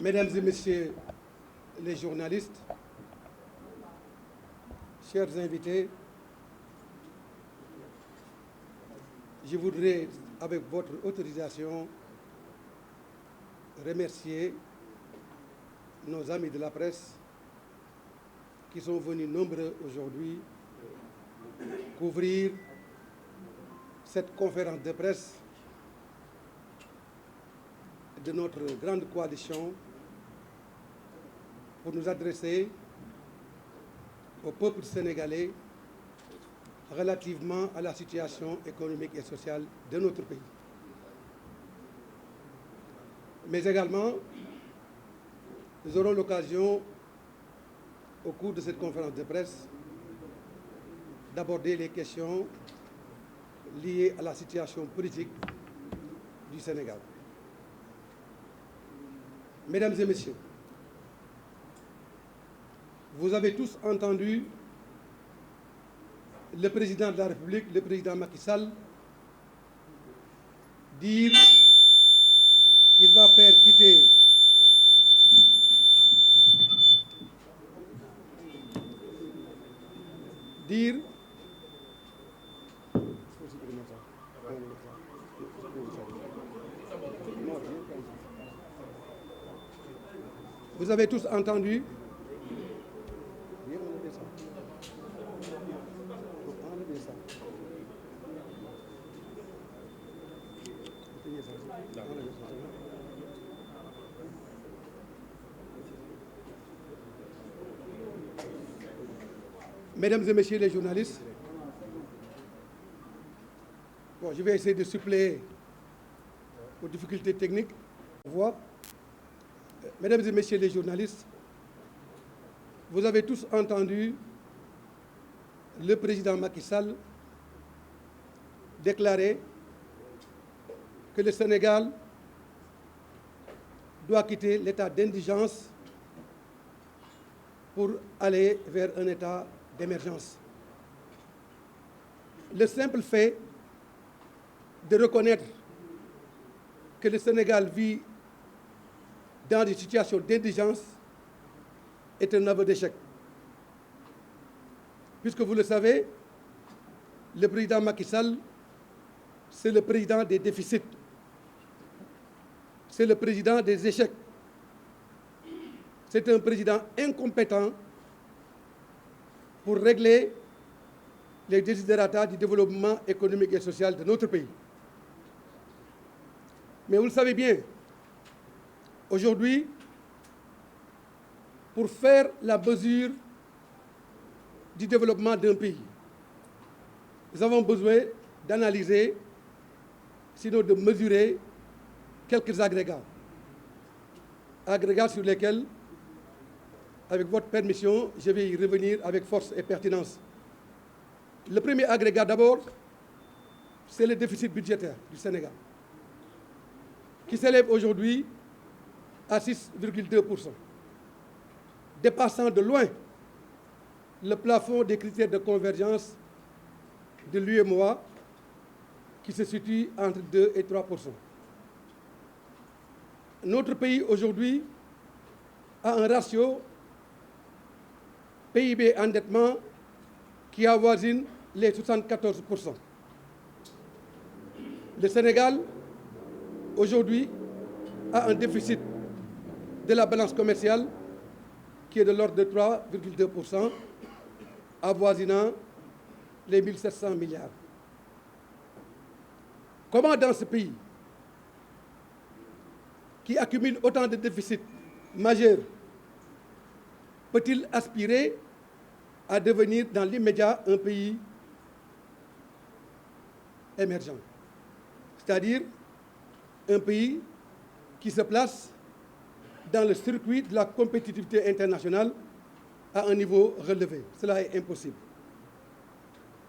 Mesdames et messieurs les journalistes, chers invités, je voudrais, avec votre autorisation, remercier nos amis de la presse qui sont venus nombreux aujourd'hui couvrir cette conférence de presse de notre grande coalition pour nous adresser au peuple sénégalais relativement à la situation économique et sociale de notre pays. Mais également, nous aurons l'occasion, au cours de cette conférence de presse, d'aborder les questions liées à la situation politique du Sénégal. Mesdames et messieurs, vous avez tous entendu le président de la République, le président Macky Sall, dire qu'il va faire quitter Vous avez tous entendu Mesdames et messieurs les journalistes, je vais essayer de suppléer aux difficultés techniques. Mesdames et messieurs les journalistes, vous avez tous entendu le président Macky Sall déclarer que le Sénégal doit quitter l'état d'indigence pour aller vers un état d'émergence. Le simple fait de reconnaître que le Sénégal vit dans des situations d'indigence est un aveu d'échec. Puisque vous le savez, le président Macky Sall, c'est le président des déficits, c'est le président des échecs, c'est un président incompétent pour régler les desiderata du développement économique et social de notre pays. Mais vous le savez bien, aujourd'hui, pour faire la mesure du développement d'un pays, nous avons besoin d'analyser, sinon de mesurer quelques agrégats. Agrégats sur lesquels, avec votre permission, je vais y revenir avec force et pertinence. Le premier agrégat d'abord, c'est le déficit budgétaire du Sénégal, qui s'élève aujourd'hui à 6,2%, dépassant de loin le plafond des critères de convergence de l'UEMOA, qui se situe entre 2 et 3%. Notre pays aujourd'hui a un ratio PIB-endettement qui avoisine les 74%. Le Sénégal, aujourd'hui, a un déficit de la balance commerciale qui est de l'ordre de 3,2%, avoisinant les 1 700 milliards. Comment dans ce pays, qui accumule autant de déficits majeurs, peut-il aspirer à devenir dans l'immédiat un pays émergent, c'est-à-dire un pays qui se place dans le circuit de la compétitivité internationale à un niveau relevé? Cela est impossible.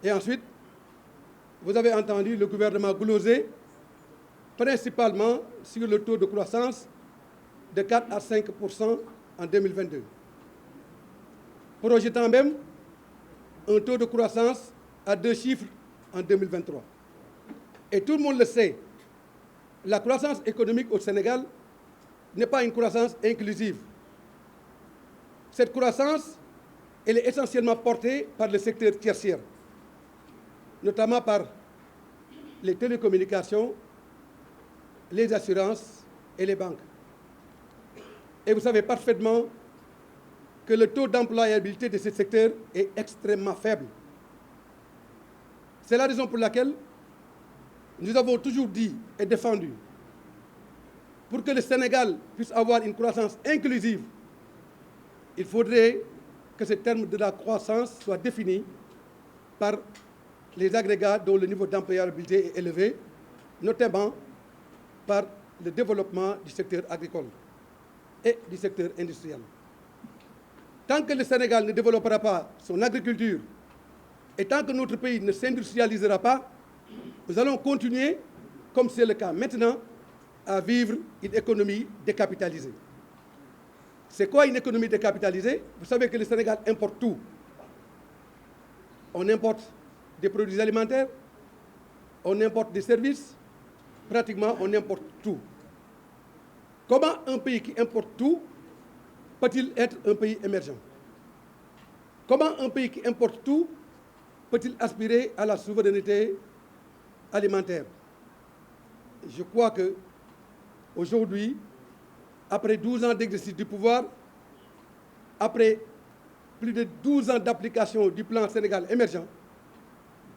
Et ensuite, vous avez entendu le gouvernement gloser principalement sur le taux de croissance de 4 à 5% en 2022, projetant même un taux de croissance à 2 chiffres en 2023. Et tout le monde le sait, la croissance économique au Sénégal n'est pas une croissance inclusive. Cette croissance, elle est essentiellement portée par le secteur tertiaire, notamment par les télécommunications, les assurances et les banques. Et vous savez parfaitement que le taux d'employabilité de ce secteur est extrêmement faible. C'est la raison pour laquelle nous avons toujours dit et défendu, pour que le Sénégal puisse avoir une croissance inclusive, il faudrait que ce terme de la croissance soit défini par les agrégats dont le niveau d'employabilité est élevé, notamment par le développement du secteur agricole et du secteur industriel. Tant que le Sénégal ne développera pas son agriculture et tant que notre pays ne s'industrialisera pas, nous allons continuer, comme c'est le cas maintenant, à vivre une économie décapitalisée. C'est quoi une économie décapitalisée? Vous savez que le Sénégal importe tout. On importe des produits alimentaires, on importe des services, pratiquement on importe tout. Comment un pays qui importe tout peut-il être un pays émergent? Comment un pays qui importe tout peut-il aspirer à la souveraineté alimentaire? Je crois que aujourd'hui, après 12 ans d'exercice du pouvoir, après plus de 12 ans d'application du plan Sénégal émergent,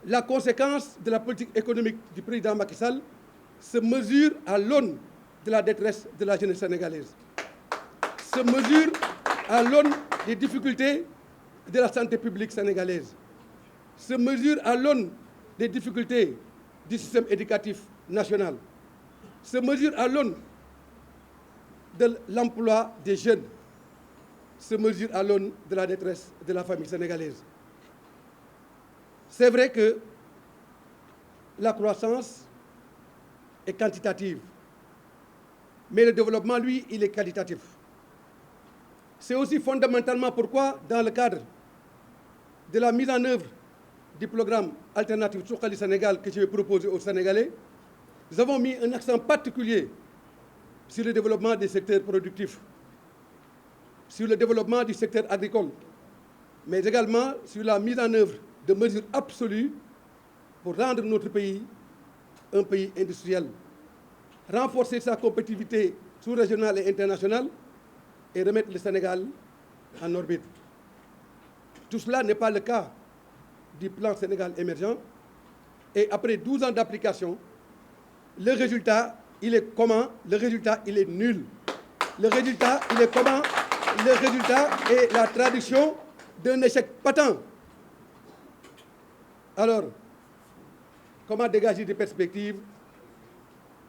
la conséquence de la politique économique du président Macky Sall se mesure à l'aune de la détresse de la jeunesse sénégalaise, se mesure à l'aune des difficultés de la santé publique sénégalaise, se mesure à l'aune des difficultés du système éducatif national, se mesure à l'aune de l'emploi des jeunes, se mesure à l'aune de la détresse de la famille sénégalaise. C'est vrai que la croissance est quantitative, mais le développement, lui, il est qualitatif. C'est aussi fondamentalement pourquoi, dans le cadre de la mise en œuvre du programme alternatif Suxali Sénégal que je vais proposer aux Sénégalais, nous avons mis un accent particulier sur le développement des secteurs productifs, sur le développement du secteur agricole, mais également sur la mise en œuvre de mesures absolues pour rendre notre pays un pays industriel, renforcer sa compétitivité sous-régionale et internationale et remettre le Sénégal en orbite. Tout cela n'est pas le cas du plan Sénégal émergent. Et après 12 ans d'application, le résultat, il est comment? Le résultat, il est nul. Le résultat, il est comment? Le résultat est la traduction d'un échec patent. Alors, comment dégager des perspectives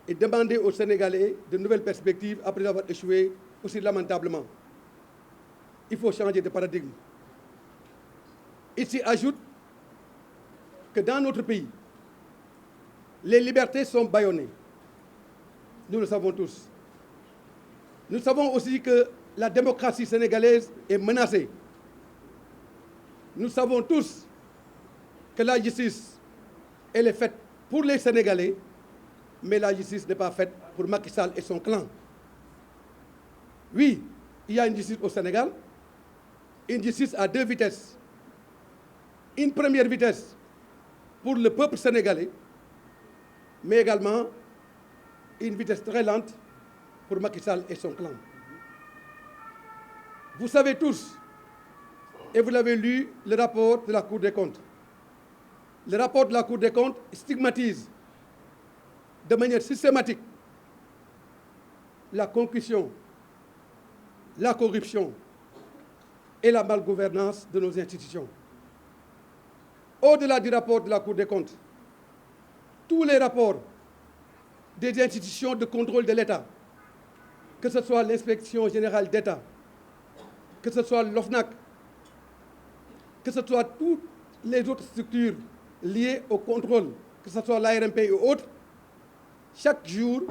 et demander aux Sénégalais de nouvelles perspectives après avoir échoué aussi lamentablement? Il faut changer de paradigme. Il s'y ajoute que dans notre pays, les libertés sont bâillonnées. Nous le savons tous. Nous savons aussi que la démocratie sénégalaise est menacée. Nous savons tous que la justice, elle est faite pour les Sénégalais, mais la justice n'est pas faite pour Macky Sall et son clan. Oui, il y a une justice au Sénégal, une justice à deux vitesses. Une première vitesse pour le peuple sénégalais, mais également une vitesse très lente pour Macky Sall et son clan. Vous savez tous, et vous l'avez lu, le rapport de la Cour des comptes. Le rapport de la Cour des comptes stigmatise de manière systématique la concussion, la corruption et la malgouvernance de nos institutions. Au-delà du rapport de la Cour des comptes, tous les rapports des institutions de contrôle de l'État, que ce soit l'inspection générale d'État, que ce soit l'OFNAC, que ce soit toutes les autres structures liées au contrôle, que ce soit l'ARMP et autres, chaque jour,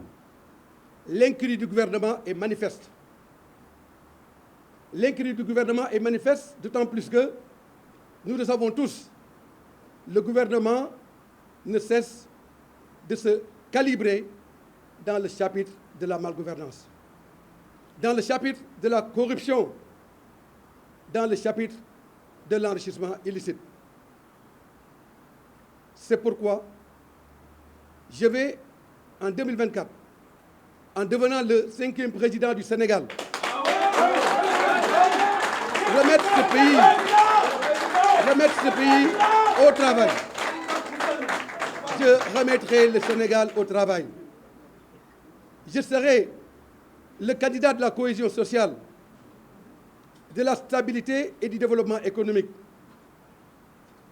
l'incurie du gouvernement est manifeste. L'incurie du gouvernement est manifeste, d'autant plus que, nous le savons tous, le gouvernement ne cesse de se calibrer dans le chapitre de la malgouvernance. dans le chapitre de la corruption, dans le chapitre de l'enrichissement illicite. C'est pourquoi je vais, en 2024, en devenant le 5e président du Sénégal, remettre ce pays au travail. Je remettrai le Sénégal au travail. Je serai le candidat de la cohésion sociale, de la stabilité et du développement économique.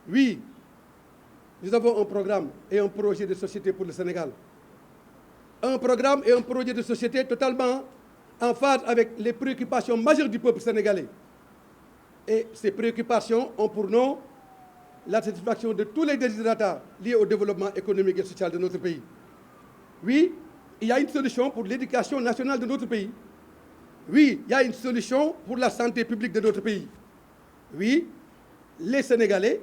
Oui, nous avons un programme et un projet de société pour le Sénégal. Un programme et un projet de société totalement en phase avec les préoccupations majeures du peuple sénégalais. Et ces préoccupations ont pour nom la satisfaction de tous les desiderata liés au développement économique et social de notre pays. Oui, il y a une solution pour l'éducation nationale de notre pays. Oui, il y a une solution pour la santé publique de notre pays. Oui, les Sénégalais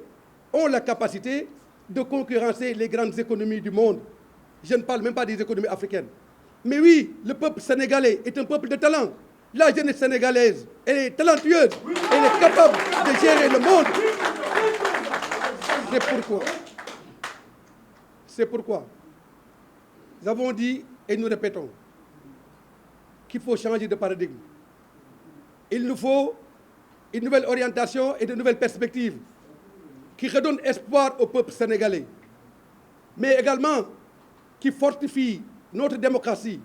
ont la capacité de concurrencer les grandes économies du monde. Je ne parle même pas des économies africaines. Mais oui, le peuple sénégalais est un peuple de talent. La jeunesse sénégalaise, elle est talentueuse, elle est capable de gérer le monde. C'est pourquoi nous avons dit et nous répétons qu'il faut changer de paradigme. Il nous faut une nouvelle orientation et de nouvelles perspectives qui redonnent espoir au peuple sénégalais, mais également qui fortifient notre démocratie,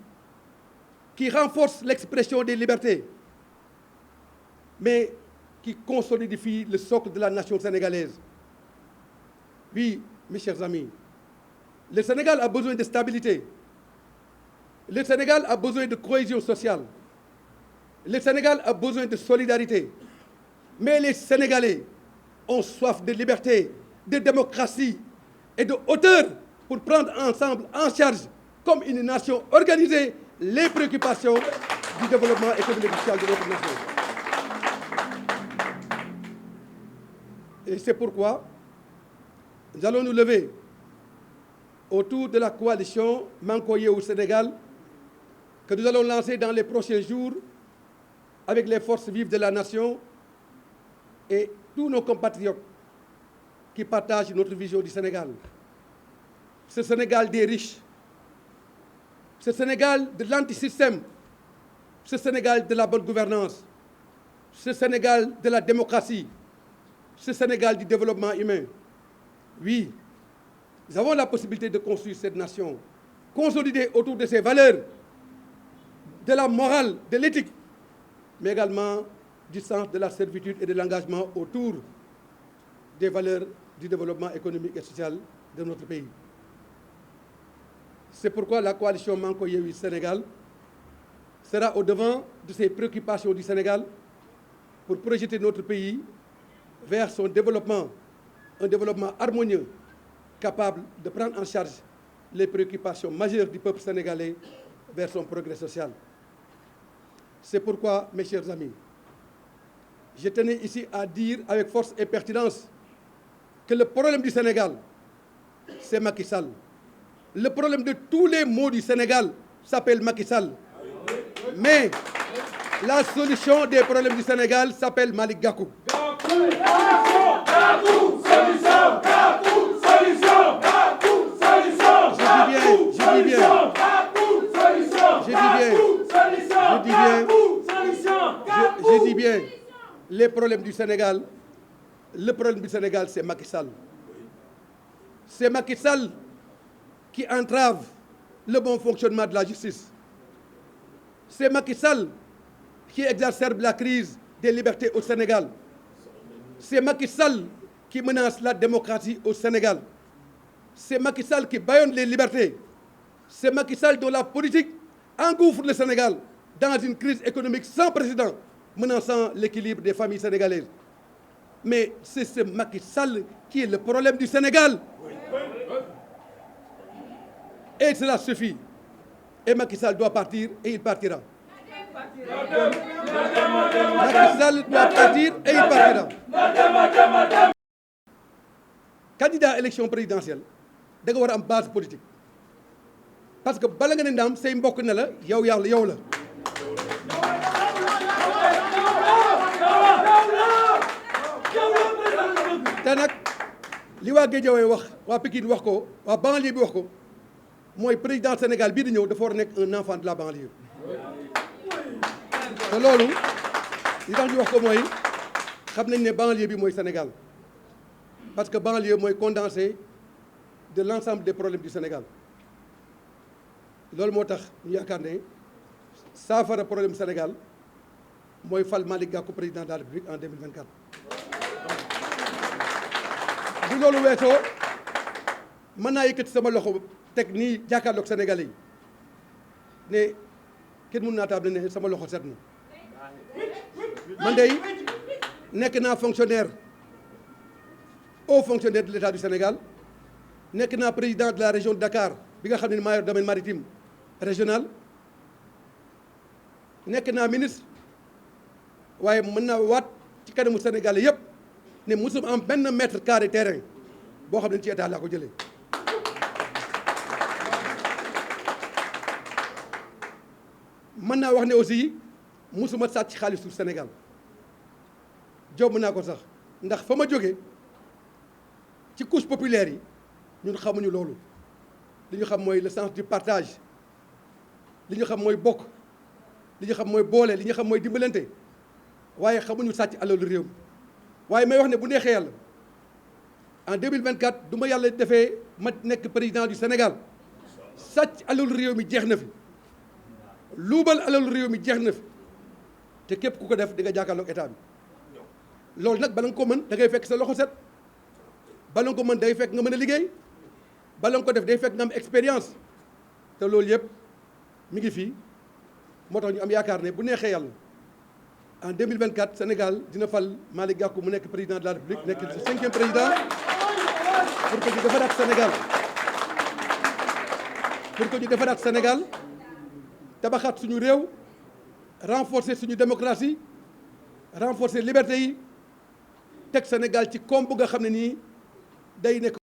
qui renforcent l'expression des libertés, mais qui consolidifient le socle de la nation sénégalaise. Oui, mes chers amis, le Sénégal a besoin de stabilité. Le Sénégal a besoin de cohésion sociale. Le Sénégal a besoin de solidarité. Mais les Sénégalais ont soif de liberté, de démocratie et de hauteur pour prendre ensemble en charge, comme une nation organisée, les préoccupations du développement économique et social de notre nation. Et c'est pourquoi nous allons nous lever autour de la coalition Manko Yewwi Sénégal que nous allons lancer dans les prochains jours avec les forces vives de la nation et tous nos compatriotes qui partagent notre vision du Sénégal. Ce Sénégal des riches, ce Sénégal de l'antisystème, ce Sénégal de la bonne gouvernance, ce Sénégal de la démocratie, ce Sénégal du développement humain. Oui, nous avons la possibilité de construire cette nation, consolidée autour de ses valeurs, de la morale, de l'éthique, mais également du sens de la servitude et de l'engagement autour des valeurs du développement économique et social de notre pays. C'est pourquoi la coalition Manko Yewwi Sénégal sera au devant de ces préoccupations du Sénégal pour projeter notre pays vers son développement, un développement harmonieux, capable de prendre en charge les préoccupations majeures du peuple sénégalais vers son progrès social. C'est pourquoi, mes chers amis, je tenais ici à dire avec force et pertinence que le problème du Sénégal, c'est Macky Sall. Le problème de tous les maux du Sénégal s'appelle Macky Sall. Mais la solution des problèmes du Sénégal s'appelle Malick Gakou. Je dis bien, les problèmes du Sénégal, le problème du Sénégal, c'est Macky Sall. C'est Macky Sall qui entrave le bon fonctionnement de la justice. C'est Macky Sall qui exacerbe la crise des libertés au Sénégal. C'est Macky Sall qui menace la démocratie au Sénégal. C'est Macky Sall qui bâillonne les libertés. C'est Macky Sall dont la politique engouffre le Sénégal dans une crise économique sans précédent, menaçant l'équilibre des familles sénégalaises. Mais c'est ce Macky Sall qui est le problème du Sénégal. Et cela suffit. Et Macky Sall doit partir et il partira. Macky Sall doit partir et il partira. Candidat à l'élection présidentielle, da nga war a am base politique. Parce que bala nga ne ndaam say mbokk ne la yow la. te nag li waa Guédiawaye wax waa Pikine wax ko waa banlieue bi wax ko mooy président Sénégal bii di ñëw dafa war a nekk un enfant de la banlieue te loolu li tax ñu wax ko mooy xam nañ ne banlieue bi mooy Sénégal parce que banlieue mooy condensé de l'ensemble des problèmes du Sénégal loolu moo tax ñu yaakaar ne saafara problème Sénégal mooy fal Malick Gakou président de la République en 2024. bu loolu weesoo mën naa yëkkati sama loxo teg nii jàkkaarloog Sénégalais yi ne kenn mën naa taable ne sama loxo set na man dey nekk naa fonctionnaire haut fonctionnaire de l'État du Sénégal nekk naa président de la région de Dakar bi nga xam ne maa yor domaine maritime régional nekk naa ministre waaye mën naa waat ci kanamu Sénégalais yëpp ne musum am benn mètre carré terrain boo xam ne ci état laa ko jëlee mën naa wax ne aussi musuma sàcc xaalisu Sénégal jomb naa ko sax ndax fa ma jógee ci couche populaire yi ñun xamuñu loolu li ñu xam mooy le sens du partage li ñu xam mooy bokk li ñu xam mooy boole li ñu xam mooy dimbalante waaye xamuñu sàcc alalu réew mi waaye may wax ne bu neexee yàlla en 2024 du ma yàlla defee ma nekk président du Sénégal sàcc alalu réew mi jeex na fi luubal alalu réew mi jeex na fi te képp ku ko def di nga jàkkaarloog état bi loolu nag bala nga ko mën da ngay fekk sa loxo set bala nga ko mën day fekk nga mën a liggéey bala nga ko def day fekk nga am expérience te loolu yëpp mi ngi fii moo tax ñu am yaakaar ne bu neexee yàlla en 2024 Sénégal dina fal Malick Gakou mu nekk président de la République nekk le 5e président pour que ñu defaraat Sénégal Sénégal tabaxaat suñu réew renforcer suñu démocratie renforcer liberté yi teg Sénégal ci koom bu nga xam ne nii day nekk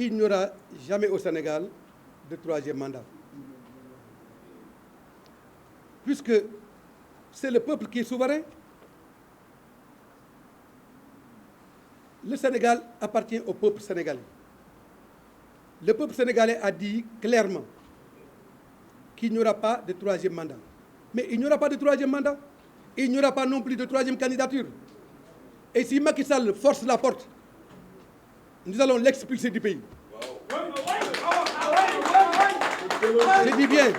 il n'y aura jamais au Sénégal de troisième mandat. Puisque c'est le peuple qui est souverain. Le Sénégal appartient au peuple sénégalais. Le peuple sénégalais a dit clairement qu'il n'y aura pas de troisième mandat. Mais il n'y aura pas de troisième mandat. Il n'y aura pas non plus de troisième candidature. Et si Macky Sall force la porte, nous allons l'expulser du pays. Je dis bien,